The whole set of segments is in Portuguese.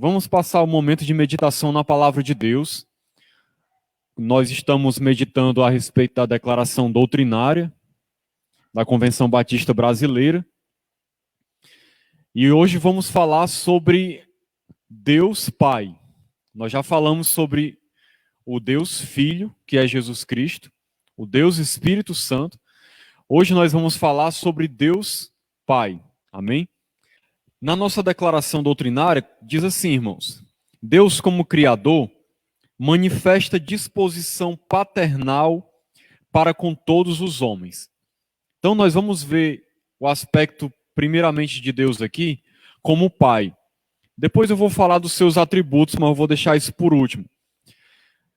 Vamos passar o momento de meditação na palavra de Deus. Nós estamos meditando a respeito da declaração doutrinária da Convenção Batista Brasileira. E hoje vamos falar sobre Deus Pai. Nós já falamos sobre o Deus Filho, que é Jesus Cristo, o Deus Espírito Santo. Hoje nós vamos falar sobre Deus Pai. Amém? Na nossa declaração doutrinária, diz assim, irmãos: Deus, como Criador, manifesta disposição paternal para com todos os homens. Então, nós vamos ver o aspecto, primeiramente, de Deus aqui, como Pai. Depois eu vou falar dos seus atributos, mas eu vou deixar isso por último.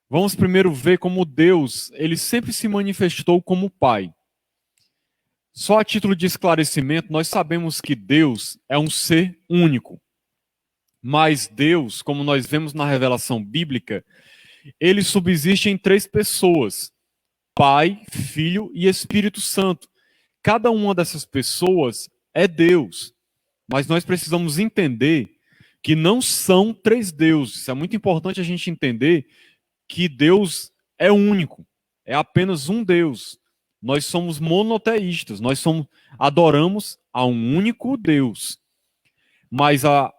Vamos primeiro ver como Deus, ele sempre se manifestou como Pai. Só a título de esclarecimento, nós sabemos que Deus é um ser único. Mas Deus, como nós vemos na revelação bíblica, ele subsiste em 3 pessoas: Pai, Filho e Espírito Santo. Cada uma dessas pessoas é Deus. Mas nós precisamos entender que não são 3 deuses. É muito importante a gente entender que Deus é único. É apenas um Deus. Nós somos monoteístas. Adoramos a um único Deus. Mas a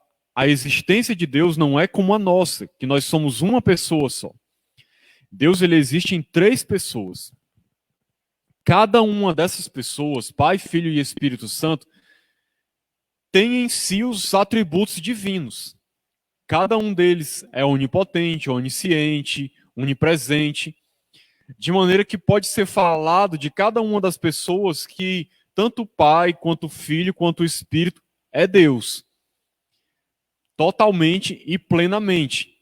existência de Deus não é como a nossa, que nós somos uma pessoa só. Deus, ele existe em 3 pessoas. Cada uma dessas pessoas, Pai, Filho e Espírito Santo, tem em si os atributos divinos. Cada um deles é onipotente, onisciente, onipresente, de maneira que pode ser falado de cada uma das pessoas que tanto o Pai, quanto o Filho, quanto o Espírito é Deus. Totalmente e plenamente.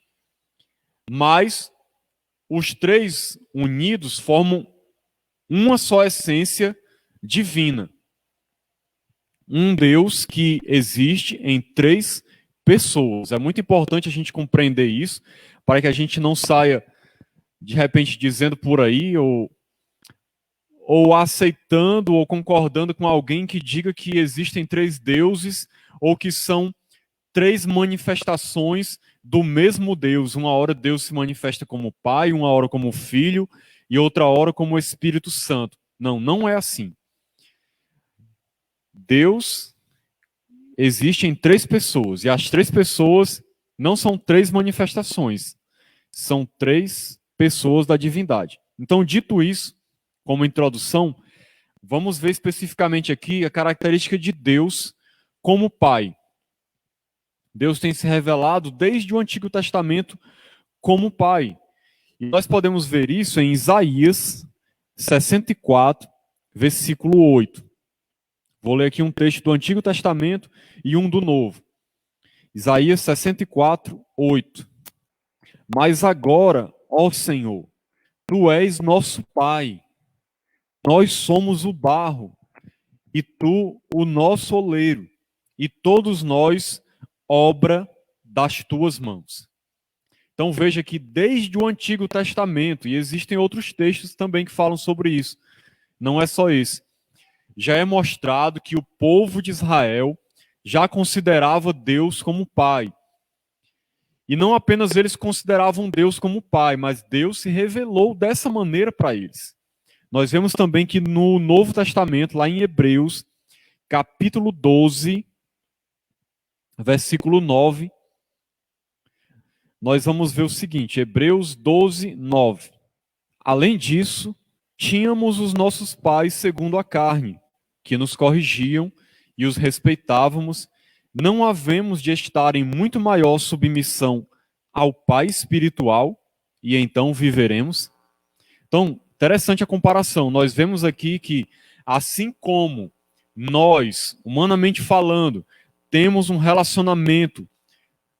Mas os 3 unidos formam uma só essência divina. Um Deus que existe em 3 pessoas. É muito importante a gente compreender isso, para que a gente não saia, de repente, dizendo por aí, ou aceitando, ou concordando com alguém que diga que existem 3 deuses, ou que são 3 manifestações do mesmo Deus. Uma hora Deus se manifesta como Pai, uma hora como Filho, e outra hora como Espírito Santo. Não, não é assim. Deus existe em 3 pessoas, e as 3 pessoas não são 3 manifestações, são 3 pessoas da divindade. Então, dito isso, como introdução, vamos ver especificamente aqui a característica de Deus como Pai. Deus tem se revelado desde o Antigo Testamento como Pai. E nós podemos ver isso em Isaías 64, versículo 8. Vou ler aqui um texto do Antigo Testamento e um do Novo. Isaías 64, 8. Mas agora, ó Senhor, Tu és nosso Pai. Nós somos o barro, e Tu o nosso oleiro, e todos nós obra das Tuas mãos. Então veja que desde o Antigo Testamento, e existem outros textos também que falam sobre isso, não é só esse, já é mostrado que o povo de Israel já considerava Deus como Pai. E não apenas eles consideravam Deus como Pai, mas Deus se revelou dessa maneira para eles. Nós vemos também que no Novo Testamento, lá em Hebreus, capítulo 12, versículo 9, nós vamos ver o seguinte, Hebreus 12, 9. Além disso, tínhamos os nossos pais segundo a carne, que nos corrigiam e os respeitávamos, não havemos de estar em muito maior submissão ao Pai espiritual, e então viveremos? Então, interessante a comparação. Nós vemos aqui que, assim como nós, humanamente falando, temos um relacionamento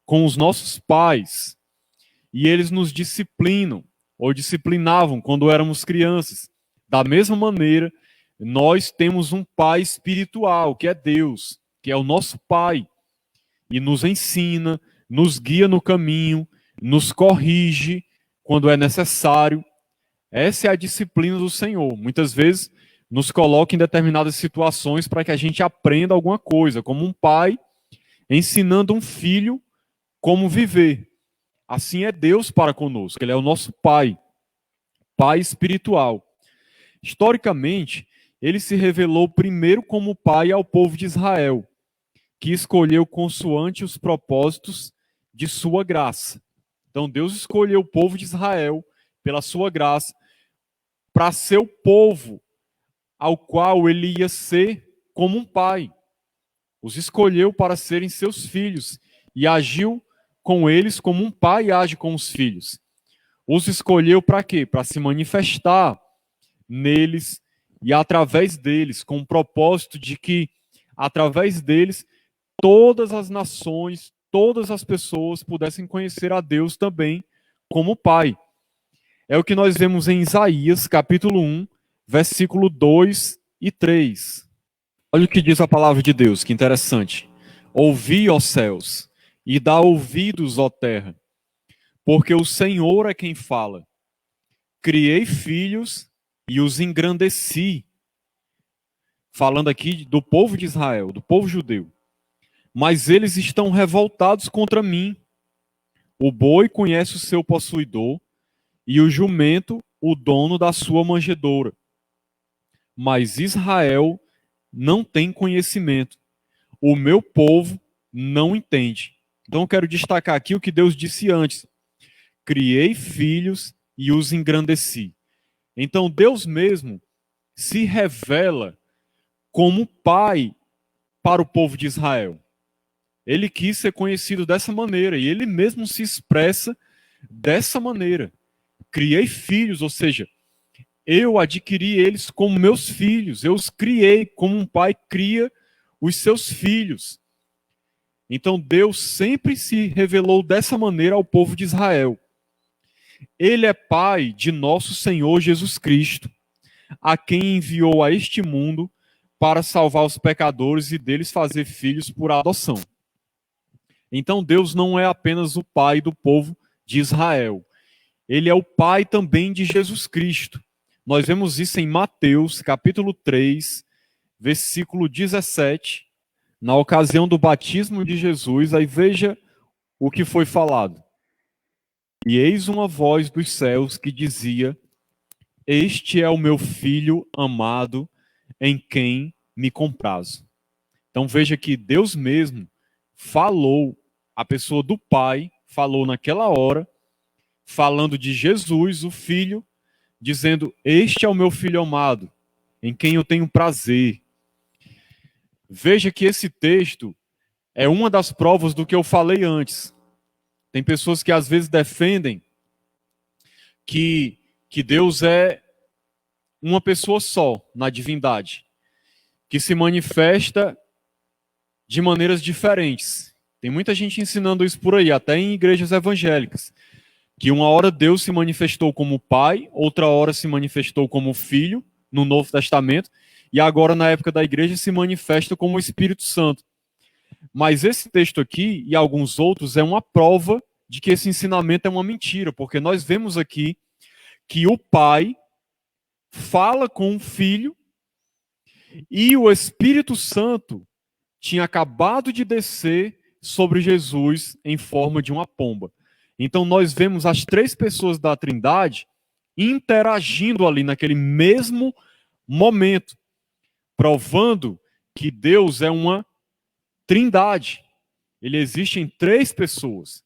com os nossos pais, e eles nos disciplinam, ou disciplinavam quando éramos crianças. Da mesma maneira, nós temos um Pai espiritual, que é Deus, que é o nosso Pai, e nos ensina, nos guia no caminho, nos corrige quando é necessário. Essa é a disciplina do Senhor. Muitas vezes nos coloca em determinadas situações para que a gente aprenda alguma coisa, como um pai ensinando um filho como viver. Assim é Deus para conosco. Ele é o nosso Pai, Pai espiritual. Historicamente, ele se revelou primeiro como Pai ao povo de Israel, que escolheu consoante os propósitos de sua graça. Então, Deus escolheu o povo de Israel, pela sua graça, para ser o povo ao qual ele ia ser como um pai. Os escolheu para serem seus filhos e agiu com eles como um pai age com os filhos. Os escolheu para quê? Para se manifestar neles e através deles, com o propósito de que, através deles, todas as nações, todas as pessoas pudessem conhecer a Deus também como Pai. É o que nós vemos em Isaías, capítulo 1, versículo 2 e 3. Olha o que diz a palavra de Deus, que interessante. Ouvi, ó céus, e dá ouvidos, ó terra, porque o Senhor é quem fala. Criei filhos e os engrandeci. Falando aqui do povo de Israel, do povo judeu. Mas eles estão revoltados contra mim. O boi conhece o seu possuidor, e o jumento o dono da sua manjedoura. Mas Israel não tem conhecimento. O meu povo não entende. Então eu quero destacar aqui o que Deus disse antes. Criei filhos e os engrandeci. Então Deus mesmo se revela como pai para o povo de Israel. Ele quis ser conhecido dessa maneira e ele mesmo se expressa dessa maneira. Criei filhos, ou seja, eu adquiri eles como meus filhos, eu os criei como um pai cria os seus filhos. Então Deus sempre se revelou dessa maneira ao povo de Israel. Ele é pai de nosso Senhor Jesus Cristo, a quem enviou a este mundo para salvar os pecadores e deles fazer filhos por adoção. Então Deus não é apenas o pai do povo de Israel. Ele é o pai também de Jesus Cristo. Nós vemos isso em Mateus, capítulo 3, versículo 17, na ocasião do batismo de Jesus. Aí veja o que foi falado. E eis uma voz dos céus que dizia: Este é o meu filho amado, em quem me comprazo. Então veja que Deus mesmo falou, a pessoa do Pai falou naquela hora, falando de Jesus, o Filho, dizendo: Este é o meu filho amado, em quem eu tenho prazer. Veja que esse texto é uma das provas do que eu falei antes. Tem pessoas que às vezes defendem que Deus é uma pessoa só na divindade, que se manifesta de maneiras diferentes. Tem muita gente ensinando isso por aí, até em igrejas evangélicas, que uma hora Deus se manifestou como Pai, outra hora se manifestou como Filho, no Novo Testamento, e agora na época da igreja se manifesta como Espírito Santo. Mas esse texto aqui e alguns outros é uma prova de que esse ensinamento é uma mentira, porque nós vemos aqui que o Pai fala com o Filho e o Espírito Santo tinha acabado de descer sobre Jesus em forma de uma pomba. Então nós vemos as três pessoas da Trindade interagindo ali naquele mesmo momento, provando que Deus é uma Trindade. Ele existe em três pessoas.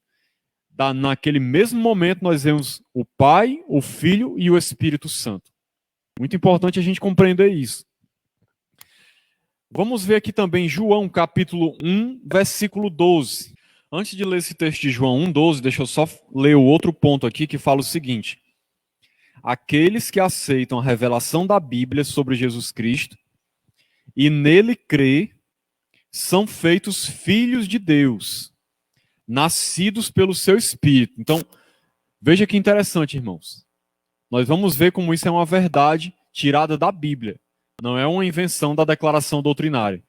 Naquele mesmo momento nós vemos o Pai, o Filho e o Espírito Santo. Muito importante a gente compreender isso. Vamos ver aqui também João, capítulo 1, versículo 12. Antes de ler esse texto de João 1, 12, deixa eu só ler o outro ponto aqui que fala o seguinte. Aqueles que aceitam a revelação da Bíblia sobre Jesus Cristo e nele crê, são feitos filhos de Deus, nascidos pelo seu Espírito. Então, veja que interessante, irmãos. Nós vamos ver como isso é uma verdade tirada da Bíblia. Não é uma invenção da declaração doutrinária.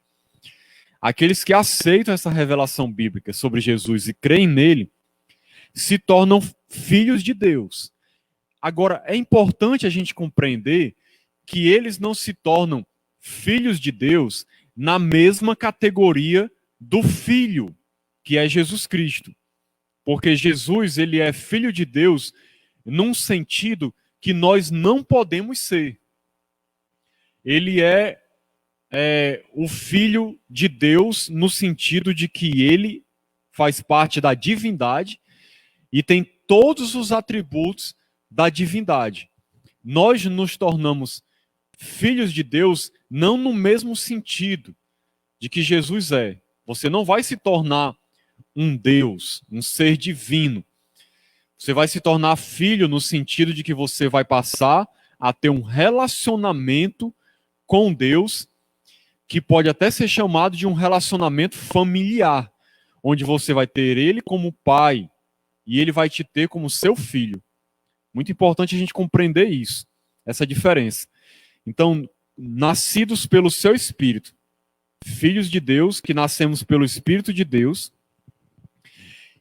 Aqueles que aceitam essa revelação bíblica sobre Jesus e creem nele, se tornam filhos de Deus. Agora, é importante a gente compreender que eles não se tornam filhos de Deus na mesma categoria do Filho, que é Jesus Cristo. Porque Jesus, ele é filho de Deus num sentido que nós não podemos ser. Ele é o filho de Deus no sentido de que ele faz parte da divindade e tem todos os atributos da divindade. Nós nos tornamos filhos de Deus não no mesmo sentido de que Jesus é. Você não vai se tornar um Deus, um ser divino. Você vai se tornar filho no sentido de que você vai passar a ter um relacionamento com Deus, que pode até ser chamado de um relacionamento familiar, onde você vai ter ele como pai e ele vai te ter como seu filho. Muito importante a gente compreender isso, essa diferença. Então, nascidos pelo seu Espírito, filhos de Deus, que nascemos pelo Espírito de Deus,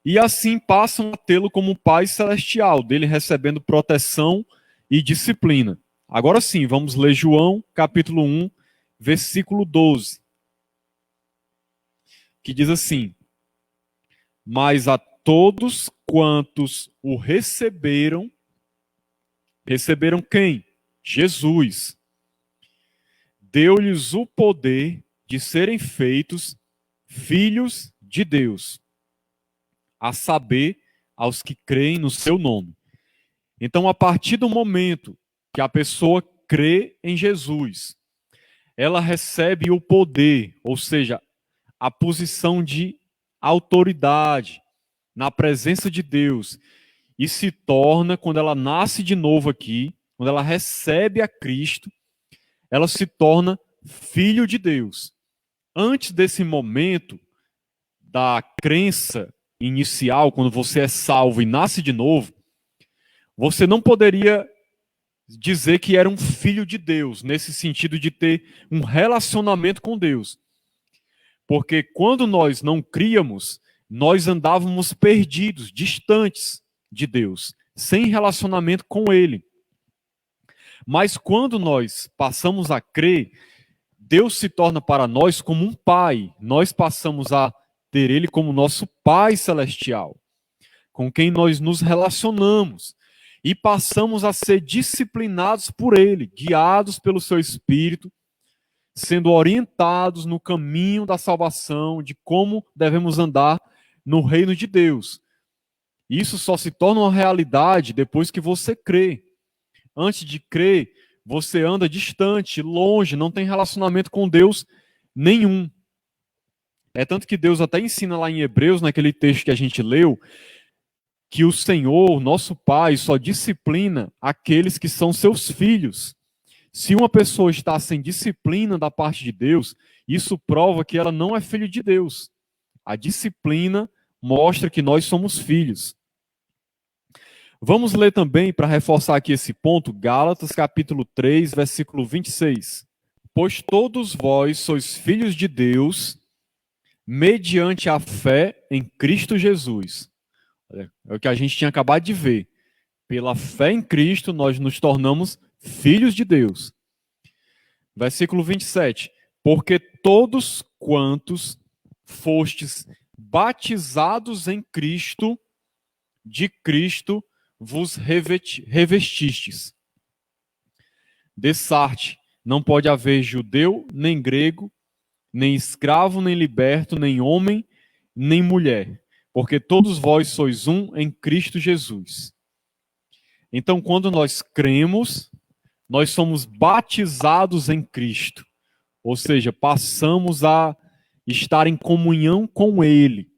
e assim passam a tê-lo como Pai Celestial, dele recebendo proteção e disciplina. Agora sim, vamos ler João, capítulo 1, versículo 12, que diz assim: mas a todos quantos o receberam, receberam quem? Jesus. Deu-lhes o poder de serem feitos filhos de Deus, a saber, aos que creem no seu nome. Então, a partir do momento que a pessoa crê em Jesus, ela recebe o poder, ou seja, a posição de autoridade na presença de Deus, e se torna, quando ela nasce de novo aqui, quando ela recebe a Cristo, ela se torna filho de Deus. Antes desse momento da crença inicial, quando você é salvo e nasce de novo, você não poderia dizer que era um filho de Deus, nesse sentido de ter um relacionamento com Deus. Porque quando nós não críamos, nós andávamos perdidos, distantes de Deus, sem relacionamento com Ele. Mas quando nós passamos a crer, Deus se torna para nós como um pai. Nós passamos a ter Ele como nosso Pai Celestial, com quem nós nos relacionamos. E passamos a ser disciplinados por Ele, guiados pelo Seu Espírito, sendo orientados no caminho da salvação, de como devemos andar no reino de Deus. Isso só se torna uma realidade depois que você crê. Antes de crer, você anda distante, longe, não tem relacionamento com Deus nenhum. É tanto que Deus até ensina lá em Hebreus, naquele texto que a gente leu, que o Senhor, nosso Pai, só disciplina aqueles que são seus filhos. Se uma pessoa está sem disciplina da parte de Deus, isso prova que ela não é filho de Deus. A disciplina mostra que nós somos filhos. Vamos ler também, para reforçar aqui esse ponto, Gálatas capítulo 3, versículo 26. Pois todos vós sois filhos de Deus, mediante a fé em Cristo Jesus. É o que a gente tinha acabado de ver. Pela fé em Cristo, nós nos tornamos filhos de Deus. Versículo 27. Porque todos quantos fostes batizados em Cristo, de Cristo vos revestistes. Dessarte, não pode haver judeu, nem grego, nem escravo, nem liberto, nem homem, nem mulher, porque todos vós sois um em Cristo Jesus. Então, quando nós cremos, nós somos batizados em Cristo, ou seja, passamos a estar em comunhão com Ele,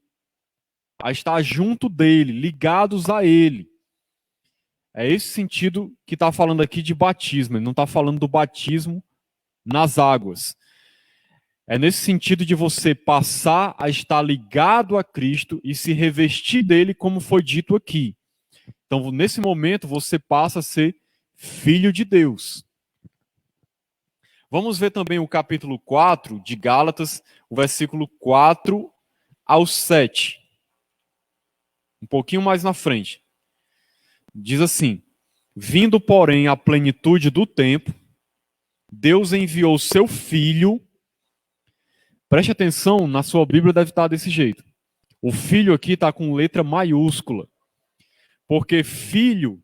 a estar junto dEle, ligados a Ele. É esse sentido que está falando aqui de batismo, ele não está falando do batismo nas águas. É nesse sentido de você passar a estar ligado a Cristo e se revestir dele, como foi dito aqui. Então, nesse momento, você passa a ser filho de Deus. Vamos ver também o capítulo 4 de Gálatas, o versículo 4 ao 7. Um pouquinho mais na frente. Diz assim: vindo, porém, à plenitude do tempo, Deus enviou seu Filho. Preste atenção, na sua Bíblia deve estar desse jeito. O filho aqui está com letra maiúscula, porque filho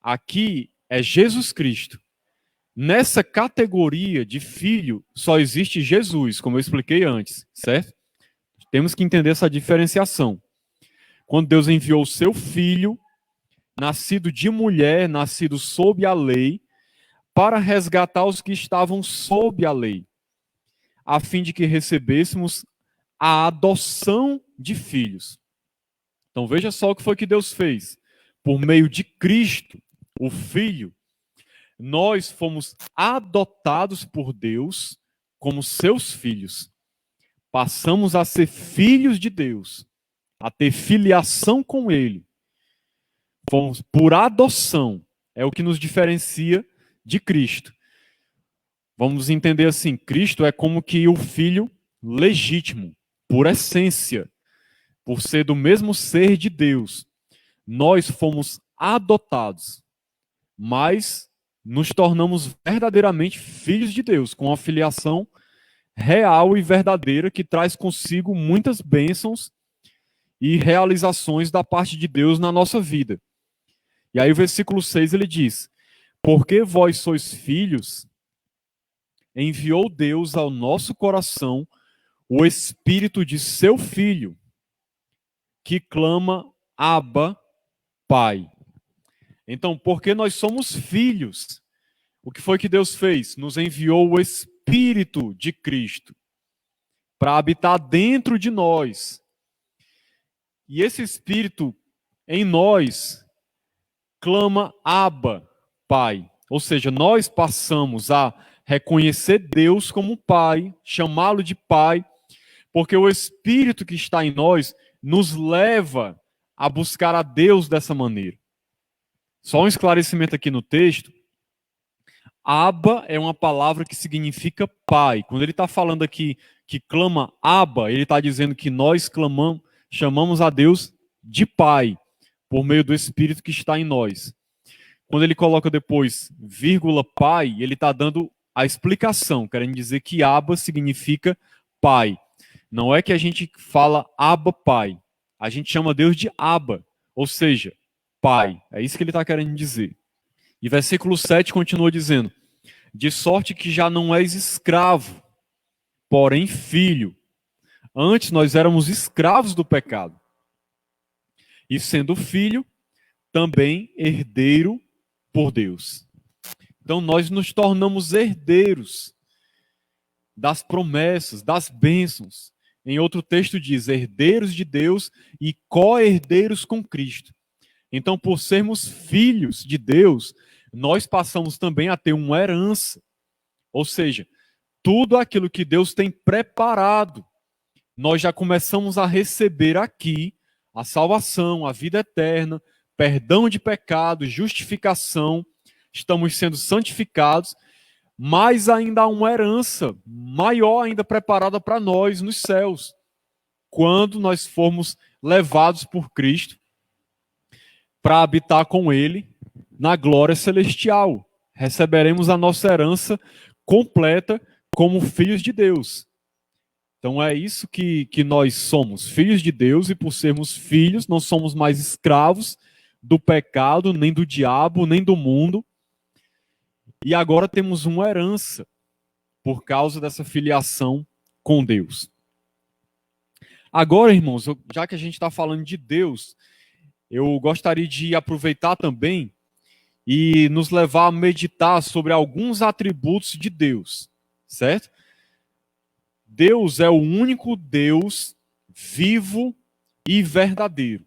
aqui é Jesus Cristo. Nessa categoria de filho, só existe Jesus, como eu expliquei antes, certo? Temos que entender essa diferenciação. Quando Deus enviou o seu filho, nascido de mulher, nascido sob a lei, para resgatar os que estavam sob a lei, a fim de que recebêssemos a adoção de filhos. Então veja só o que foi que Deus fez. Por meio de Cristo, o Filho, nós fomos adotados por Deus como seus filhos. Passamos a ser filhos de Deus, a ter filiação com Ele. Fomos por adoção. É o que nos diferencia de Cristo. Vamos entender assim, Cristo é como que o filho legítimo, por essência, por ser do mesmo ser de Deus. Nós fomos adotados, mas nos tornamos verdadeiramente filhos de Deus, com uma filiação real e verdadeira que traz consigo muitas bênçãos e realizações da parte de Deus na nossa vida. E aí o versículo 6 ele diz: porque vós sois filhos, enviou Deus ao nosso coração o Espírito de seu Filho, que clama, Abba, Pai. Então, porque nós somos filhos, o que foi que Deus fez? Nos enviou o Espírito de Cristo para habitar dentro de nós. E esse Espírito em nós clama, Abba, Pai. Ou seja, nós passamos a reconhecer Deus como Pai, chamá-lo de Pai, porque o Espírito que está em nós nos leva a buscar a Deus dessa maneira. Só um esclarecimento aqui no texto. Abba é uma palavra que significa pai. Quando ele está falando aqui que clama Abba, ele está dizendo que nós chamamos a Deus de pai, por meio do Espírito que está em nós. Quando ele coloca depois vírgula pai, ele está dando a explicação, querendo dizer que Abba significa pai. Não é que a gente fala Abba pai. A gente chama Deus de Abba, ou seja, pai. É isso que ele está querendo dizer. E versículo 7 continua dizendo: de sorte que já não és escravo, porém filho. Antes nós éramos escravos do pecado. E sendo filho, também herdeiro por Deus. Então nós nos tornamos herdeiros das promessas, das bênçãos. Em outro texto diz, herdeiros de Deus e co-herdeiros com Cristo. Então, por sermos filhos de Deus, nós passamos também a ter uma herança. Ou seja, tudo aquilo que Deus tem preparado, nós já começamos a receber aqui a salvação, a vida eterna, perdão de pecados, justificação, estamos sendo santificados, mas ainda há uma herança maior ainda preparada para nós nos céus, quando nós formos levados por Cristo para habitar com Ele na glória celestial. Receberemos a nossa herança completa como filhos de Deus. Então é isso que nós somos, filhos de Deus, e por sermos filhos, não somos mais escravos do pecado, nem do diabo, nem do mundo. E agora temos uma herança por causa dessa filiação com Deus. Agora, irmãos, já que a gente está falando de Deus, eu gostaria de aproveitar também e nos levar a meditar sobre alguns atributos de Deus, certo? Deus é o único Deus vivo e verdadeiro.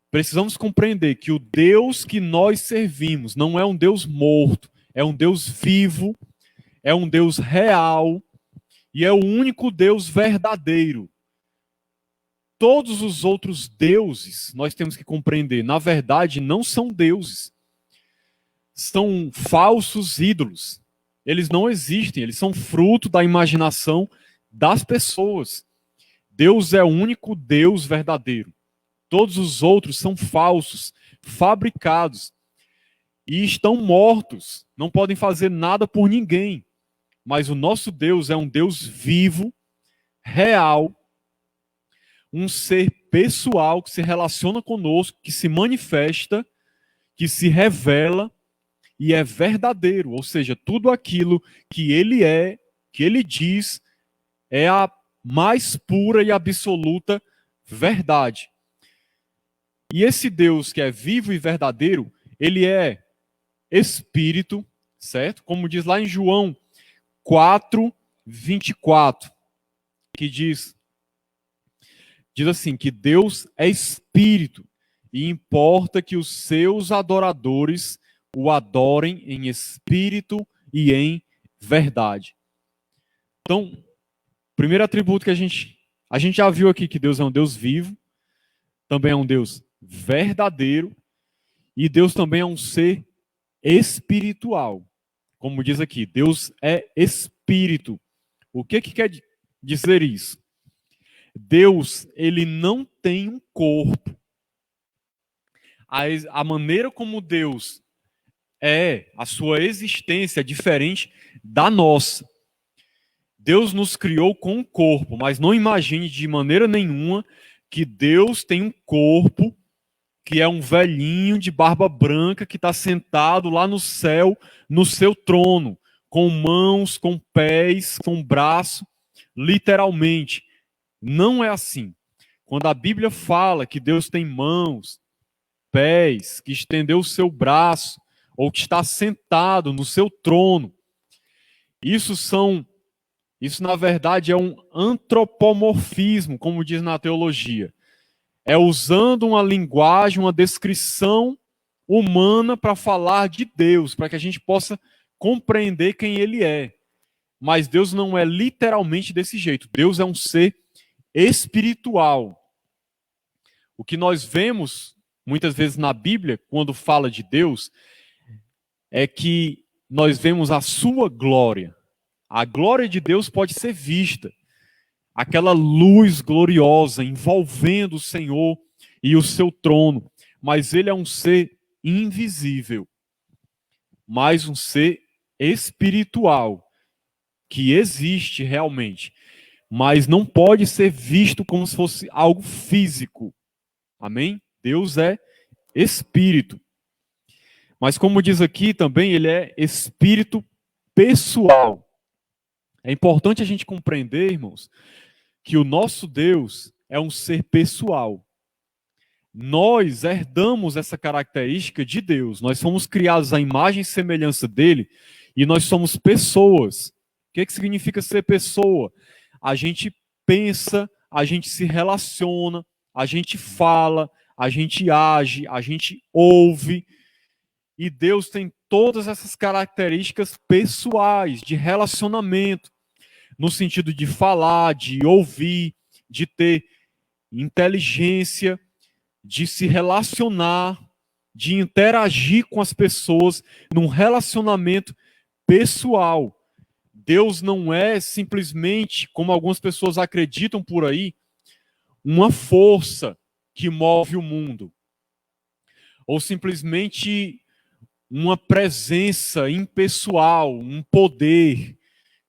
Precisamos compreender que o Deus que nós servimos não é um Deus morto, é um Deus vivo, é um Deus real e é o único Deus verdadeiro. Todos os outros deuses, nós temos que compreender, na verdade, não são deuses. São falsos ídolos. Eles não existem, eles são fruto da imaginação das pessoas. Deus é o único Deus verdadeiro. Todos os outros são falsos, fabricados e estão mortos, não podem fazer nada por ninguém. Mas o nosso Deus é um Deus vivo, real um ser pessoal que se relaciona conosco, que se manifesta, que se revela e é verdadeiro. Ou seja, tudo aquilo que ele é, que ele diz, é a mais pura e absoluta verdade. E esse Deus que é vivo e verdadeiro, ele é espírito, certo? Como diz lá em João 4:24, que diz assim, que Deus é espírito e importa que os seus adoradores o adorem em espírito e em verdade. Então, primeiro atributo que a gente já viu aqui, que Deus é um Deus vivo, também é um Deus verdadeiro, e Deus também é um ser espiritual. Como diz aqui, Deus é espírito. O que quer dizer isso? Deus, ele não tem um corpo. A maneira como Deus é, a sua existência é diferente da nossa. Deus nos criou com um corpo, mas não imagine de maneira nenhuma que Deus tem um corpo que é um velhinho de barba branca que está sentado lá no céu, no seu trono, com mãos, com pés, com braço, literalmente. Não é assim. Quando a Bíblia fala que Deus tem mãos, pés, que estendeu o seu braço, ou que está sentado no seu trono, isso na verdade é um antropomorfismo, como diz na teologia. É usando uma linguagem, uma descrição humana para falar de Deus, para que a gente possa compreender quem ele é. Mas Deus não é literalmente desse jeito. Deus é um ser espiritual. O que nós vemos muitas vezes na Bíblia, quando fala de Deus, é que nós vemos a sua glória. A glória de Deus pode ser vista. Aquela luz gloriosa envolvendo o Senhor e o seu trono. Mas ele é um ser invisível. Mas um ser espiritual, que existe realmente. Mas não pode ser visto como se fosse algo físico. Amém? Deus é espírito. Mas como diz aqui também, ele é espírito pessoal. É importante a gente compreender, irmãos, que o nosso Deus é um ser pessoal. Nós herdamos essa característica de Deus. Nós fomos criados à imagem e semelhança dele e nós somos pessoas. O que significa ser pessoa? A gente pensa, a gente se relaciona, a gente fala, a gente age, a gente ouve. E Deus tem todas essas características pessoais de relacionamento, no sentido de falar, de ouvir, de ter inteligência, de se relacionar, de interagir com as pessoas num relacionamento pessoal. Deus não é simplesmente, como algumas pessoas acreditam por aí, uma força que move o mundo. Ou simplesmente uma presença impessoal, um poder.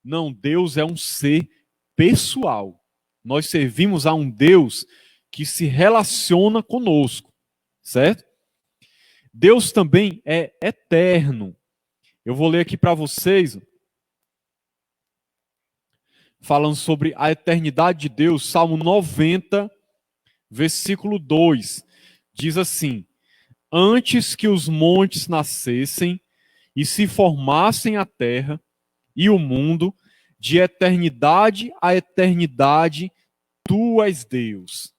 Não, Deus é um ser pessoal. Nós servimos a um Deus que se relaciona conosco, certo? Deus também é eterno. Eu vou ler aqui para vocês, falando sobre a eternidade de Deus, Salmo 90, versículo 2, diz assim: antes que os montes nascessem e se formassem a terra e o mundo, de eternidade a eternidade, tu és Deus.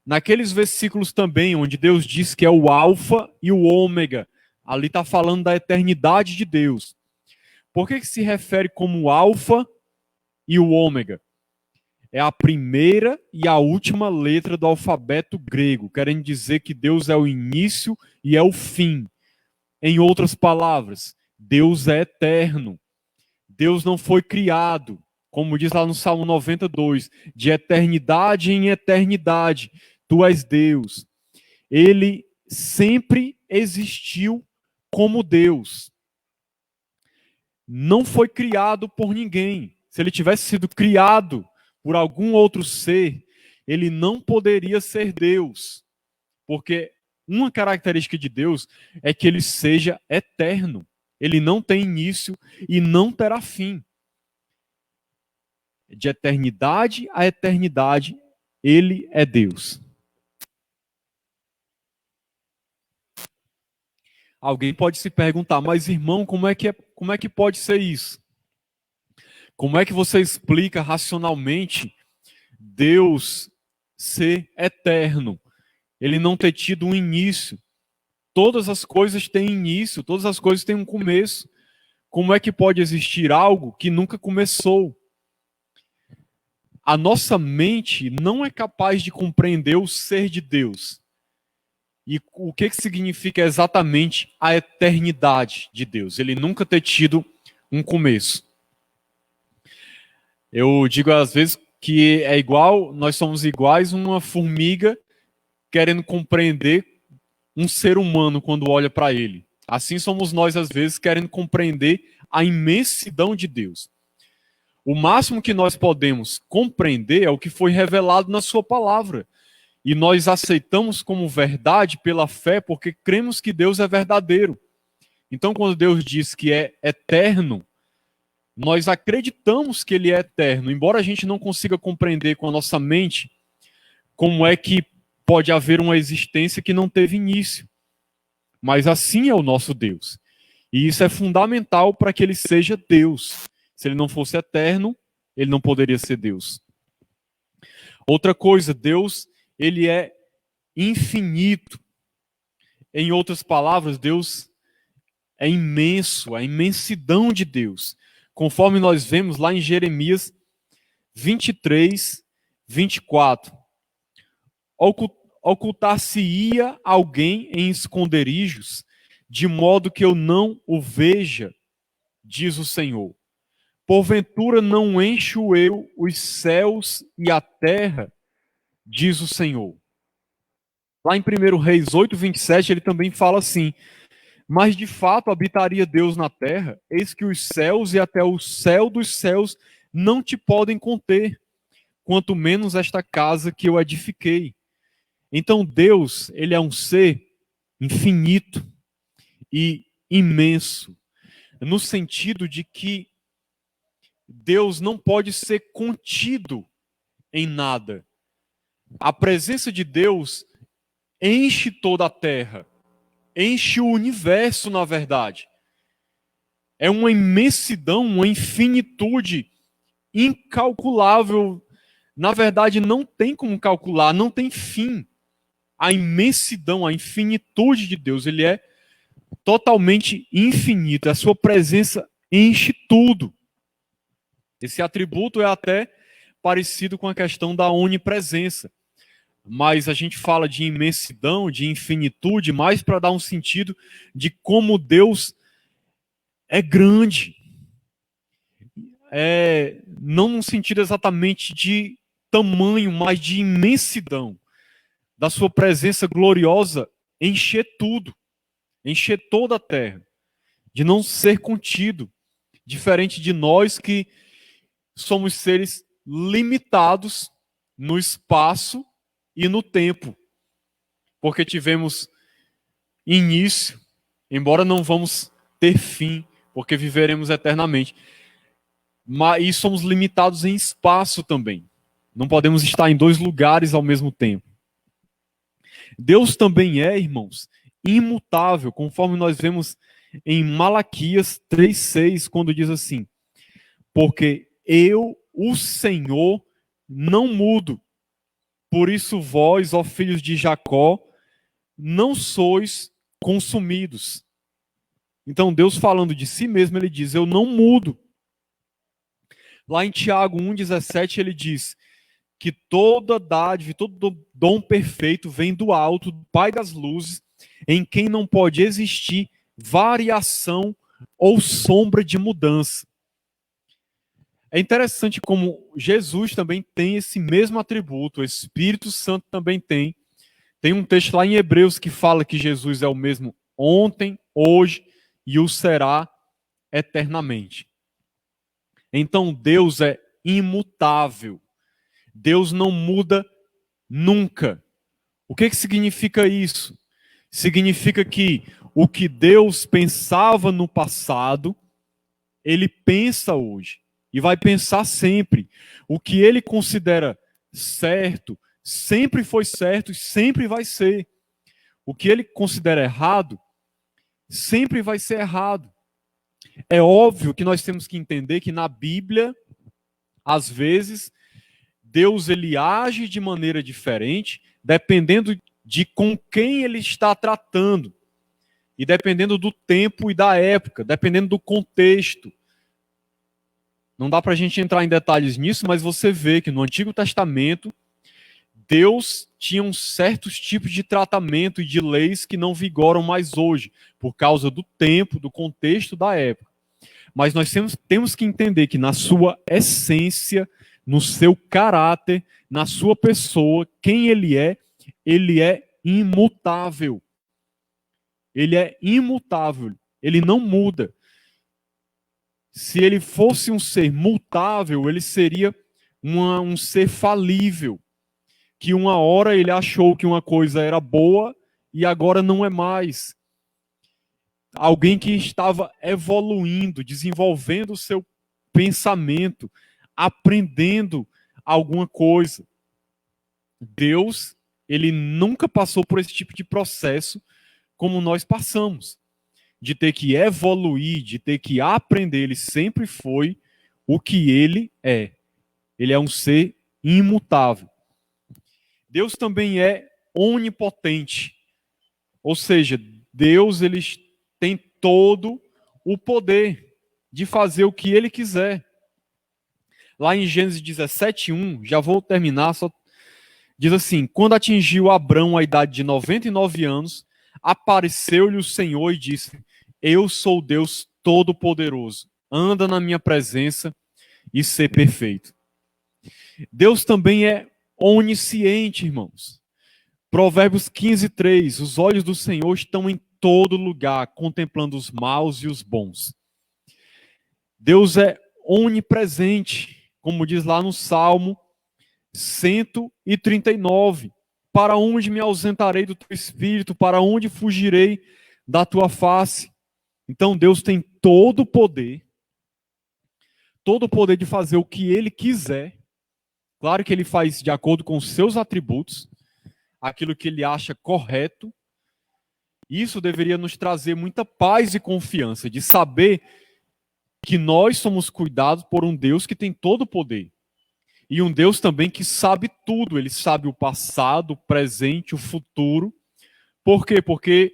Naqueles versículos também, onde Deus diz que é o alfa e o ômega, ali está falando da eternidade de Deus. Por que se refere como alfa e o ômega? É a primeira e a última letra do alfabeto grego, querendo dizer que Deus é o início e é o fim. Em outras palavras, Deus é eterno. Deus não foi criado, como diz lá no Salmo 92, de eternidade em eternidade, tu és Deus. Ele sempre existiu como Deus. Não foi criado por ninguém. Se ele tivesse sido criado por algum outro ser, ele não poderia ser Deus, porque uma característica de Deus é que ele seja eterno. Ele não tem início e não terá fim. De eternidade a eternidade, ele é Deus. Alguém pode se perguntar, mas irmão, como é que pode ser isso? Como é que você explica racionalmente Deus ser eterno? Ele não ter tido um início. Todas as coisas têm início, todas as coisas têm um começo. Como é que pode existir algo que nunca começou? A nossa mente não é capaz de compreender o ser de Deus. E o que significa exatamente a eternidade de Deus? Ele nunca ter tido um começo. Eu digo às vezes que é igual, nós somos iguais uma formiga querendo compreender um ser humano quando olha para ele. Assim somos nós às vezes querendo compreender a imensidão de Deus. O máximo que nós podemos compreender é o que foi revelado na sua palavra. E nós aceitamos como verdade pela fé, porque cremos que Deus é verdadeiro. Então, quando Deus diz que é eterno, nós acreditamos que ele é eterno, embora a gente não consiga compreender com a nossa mente como é que pode haver uma existência que não teve início. Mas assim é o nosso Deus. E isso é fundamental para que ele seja Deus. Se ele não fosse eterno, ele não poderia ser Deus. Outra coisa, Deus, ele é infinito. Em outras palavras, Deus é imenso, a imensidão de Deus. Conforme nós vemos lá em Jeremias 23, 24. Ocultar-se-ia alguém em esconderijos, de modo que eu não o veja, diz o Senhor. Porventura não encho eu os céus e a terra, diz o Senhor. Lá em 1 Reis 8, 27, ele também fala assim: mas de fato habitaria Deus na terra, eis que os céus e até o céu dos céus não te podem conter, quanto menos esta casa que eu edifiquei. Então Deus, ele é um ser infinito e imenso, no sentido de que Deus não pode ser contido em nada. A presença de Deus enche toda a terra, enche o universo, na verdade. É uma imensidão, uma infinitude incalculável. Na verdade, não tem como calcular, não tem fim. A imensidão, a infinitude de Deus, ele é totalmente infinito. A sua presença enche tudo. Esse atributo é até parecido com a questão da onipresença. Mas a gente fala de imensidão, de infinitude, mais para dar um sentido de como Deus é grande. Não num sentido exatamente de tamanho, mas de imensidão. Da sua presença gloriosa encher tudo, encher toda a terra, de não ser contido, diferente de nós que somos seres limitados no espaço e no tempo, porque tivemos início, embora não vamos ter fim, porque viveremos eternamente, mas somos limitados em espaço também. Não podemos estar em dois lugares ao mesmo tempo. Deus também é, irmãos, imutável, conforme nós vemos em Malaquias 3,6, quando diz assim: porque eu, o Senhor, não mudo. Por isso vós, ó filhos de Jacó, não sois consumidos. Então Deus, falando de si mesmo, ele diz: eu não mudo. Lá em Tiago 1,17 ele diz que toda dádiva, todo dom perfeito vem do alto, do Pai das luzes, em quem não pode existir variação ou sombra de mudança. É interessante como Jesus também tem esse mesmo atributo, o Espírito Santo também tem. Tem um texto lá em Hebreus que fala que Jesus é o mesmo ontem, hoje e o será eternamente. Então Deus é imutável. Deus não muda Nunca. O que significa isso? Significa que o que Deus pensava no passado, ele pensa hoje e vai pensar sempre. O que ele considera certo, sempre foi certo e sempre vai ser. O que ele considera errado, sempre vai ser errado. É óbvio que nós temos que entender que na Bíblia, às vezes, Deus ele age de maneira diferente, dependendo de com quem ele está tratando. E dependendo do tempo e da época, dependendo do contexto. Não dá para a gente entrar em detalhes nisso, mas você vê que no Antigo Testamento, Deus tinha certos tipos de tratamento e de leis que não vigoram mais hoje, por causa do tempo, do contexto da época. Mas nós temos que entender que na sua essência, no seu caráter, na sua pessoa, quem ele é imutável. Ele é imutável, ele não muda. Se ele fosse um ser mutável, ele seria um ser falível, que uma hora ele achou que uma coisa era boa e agora não é mais. Alguém que estava evoluindo, desenvolvendo o seu pensamento, aprendendo alguma coisa. Deus, ele nunca passou por esse tipo de processo como nós passamos, de ter que evoluir, de ter que aprender. Ele sempre foi o que ele é. Ele é um ser imutável. Deus também é onipotente. Ou seja, Deus ele tem todo o poder de fazer o que ele quiser. Lá em Gênesis 17:1, já vou terminar, só diz assim: quando atingiu Abrão a idade de 99 anos, apareceu-lhe o Senhor e disse: eu sou Deus Todo-Poderoso, anda na minha presença e ser perfeito. Deus também é onisciente, irmãos. Provérbios 15:3, os olhos do Senhor estão em todo lugar, contemplando os maus e os bons. Deus é onipresente, como diz lá no Salmo 139. Para onde me ausentarei do teu espírito? Para onde fugirei da tua face? Então Deus tem todo o poder de fazer o que ele quiser. Claro que ele faz de acordo com os seus atributos, aquilo que ele acha correto. Isso deveria nos trazer muita paz e confiança, de saber que nós somos cuidados por um Deus que tem todo o poder. E um Deus também que sabe tudo. Ele sabe o passado, o presente, o futuro. Por quê? Porque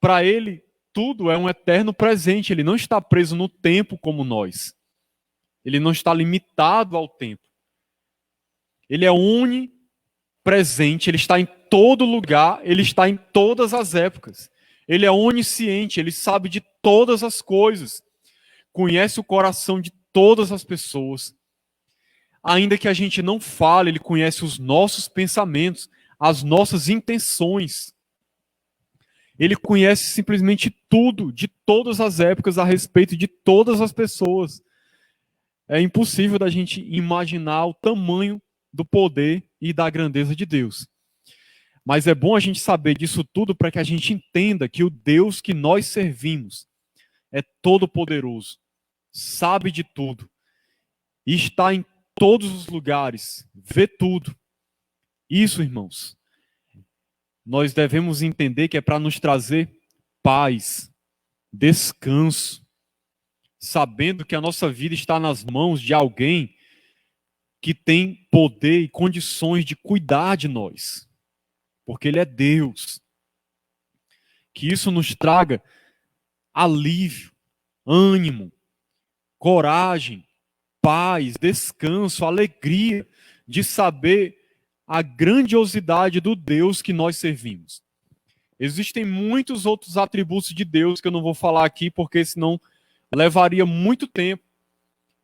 para ele tudo é um eterno presente. Ele não está preso no tempo como nós. Ele não está limitado ao tempo. Ele é onipresente, ele está em todo lugar, ele está em todas as épocas. Ele é onisciente, ele sabe de todas as coisas. Conhece o coração de todas as pessoas. Ainda que a gente não fale, ele conhece os nossos pensamentos, as nossas intenções. Ele conhece simplesmente tudo, de todas as épocas, a respeito de todas as pessoas. É impossível da gente imaginar o tamanho do poder e da grandeza de Deus. Mas é bom a gente saber disso tudo para que a gente entenda que o Deus que nós servimos é todo-poderoso, sabe de tudo, e está em todos os lugares, vê tudo. Isso, irmãos, nós devemos entender que é para nos trazer paz, descanso, sabendo que a nossa vida está nas mãos de alguém que tem poder e condições de cuidar de nós, porque Ele é Deus. Que isso nos traga alívio, ânimo, coragem, paz, descanso, alegria de saber a grandiosidade do Deus que nós servimos. Existem muitos outros atributos de Deus que eu não vou falar aqui, porque senão levaria muito tempo.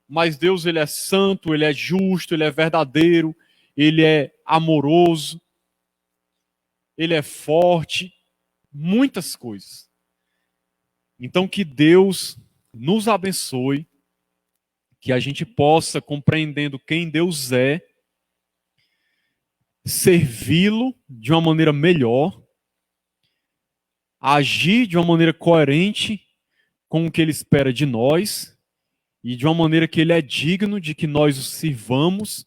Mas Deus, ele é santo, ele é justo, ele é verdadeiro, ele é amoroso, ele é forte, muitas coisas. Então que Deus nos abençoe, que a gente possa, compreendendo quem Deus é, servi-lo de uma maneira melhor, agir de uma maneira coerente com o que ele espera de nós e de uma maneira que ele é digno de que nós o sirvamos,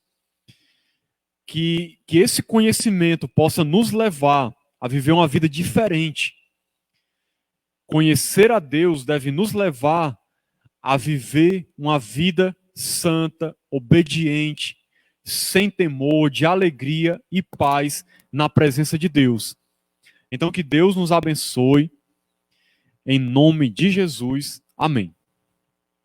que esse conhecimento possa nos levar a viver uma vida diferente. Conhecer a Deus deve nos levar a viver uma vida santa, obediente, sem temor, de alegria e paz na presença de Deus. Então, que Deus nos abençoe, em nome de Jesus. Amém.